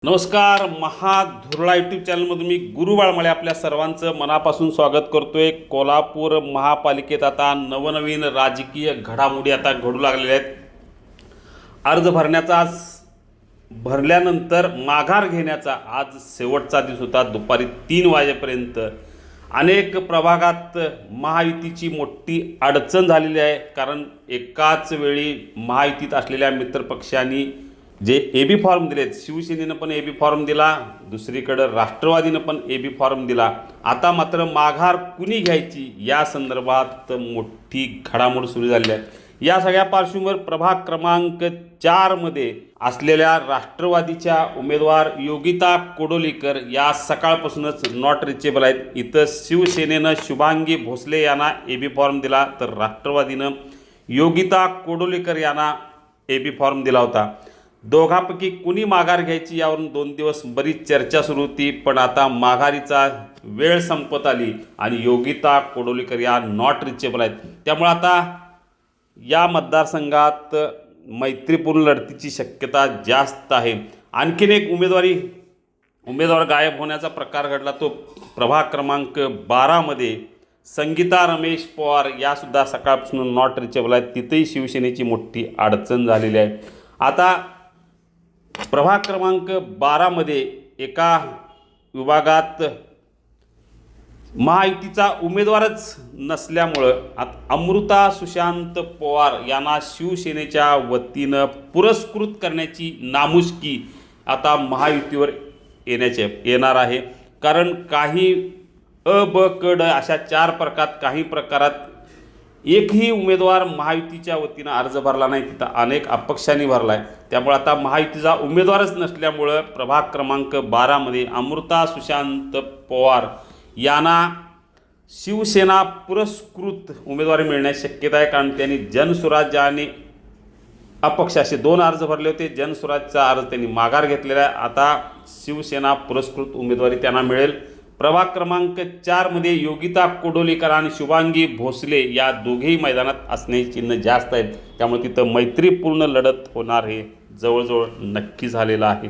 नमस्कार. महाधुरळा यूट्यूब चॅनलमधून मी गुरु बाळमळे आपल्या सर्वांचं मनापासून स्वागत करतोय. कोल्हापूर महापालिकेत आता नवनवीन राजकीय घडामोडी आता घडू लागलेल्या आहेत. अर्ज भरण्याचा भरल्यानंतर माघार घेण्याचा आज शेवटचा दिवस होता. दुपारी 3 वाजेपर्यंत अनेक प्रभागात महायुतीची मोठी अडचण झालेली आहे. कारण एकाच वेळी महायुतीत असलेल्या मित्रपक्षांनी जे एबी फॉर्म दिलेत, शिवसेनेनं पण एबी फॉर्म दिला, दुसरीकडं राष्ट्रवादीनं पण एबी फॉर्म दिला. आता मात्र माघार कुणी घ्यायची या संदर्भात मोठी घडामोड सुरू झाली आहे. या सगळ्या पार्श्वभूमीवर प्रभाग क्रमांक 4 मध्ये असलेल्या राष्ट्रवादीच्या उमेदवार योगिता कोडोलीकर या सकाळपासूनच नॉट रिचेबल आहेत. इथं शिवसेनेनं शुभांगी भोसले यांना एबी फॉर्म दिला, तर राष्ट्रवादीनं योगिता कोडोलीकर यांना एबी फॉर्म दिला होता. दोघांपैकी कुणी माघार घ्यायची यावरून 2 दिवस बरीच चर्चा सुरू होती. पण आता माघारीचा वेळ संपत आली आणि योगिता कोडोलीकर या नॉट रिचेबल आहेत. त्यामुळे आता या मतदारसंघात मैत्रीपूर्ण लढतीची शक्यता जास्त आहे. आणखीन एक उमेदवार गायब होण्याचा प्रकार घडला, तो प्रभाग क्रमांक 12 मध्ये संगीता रमेश पवार यासुद्धा सकाळपासून नॉट रिचेबल आहेत. तिथेही शिवसेनेची मोठी अडचण झालेली आहे. आता प्रभाग क्रमांक 12 मध्ये एका विभागात महायुतीचा उमेदवारच नसल्यामुळं अमृता सुशांत पवार यांना शिवसेनेच्या वतीनं पुरस्कृत करण्याची नामुष्की आता महायुतीवर येणार आहे. कारण काही अ ब क ड अशा 4 प्रकारात काही प्रकारात एकही उमेदवार महायुतीच्या वतीनं अर्ज भरला नाही. तिथं अनेक अपक्षांनी भरला आहे. त्यामुळे आता महायुतीचा उमेदवारच नसल्यामुळं प्रभाग क्रमांक 12 मध्ये अमृता सुशांत पवार यांना शिवसेना पुरस्कृत उमेदवारी मिळण्याची शक्यता आहे. कारण त्यांनी जनसुराज्य आणि अपक्ष असे 2 अर्ज भरले होते. जनसुराजचा अर्ज त्यांनी माघार घेतलेला आहे. आता शिवसेना पुरस्कृत उमेदवारी त्यांना मिळेल. प्रभाग क्रमांक 4 मध्ये योगिता कोडोलीकर आणि शुभांगी भोसले या दोघेही मैदानात असण्याची चिन्ह जास्त आहेत. त्यामुळे तिथं मैत्रीपूर्ण लढत होणार हे जवळजवळ नक्की झालेलं आहे.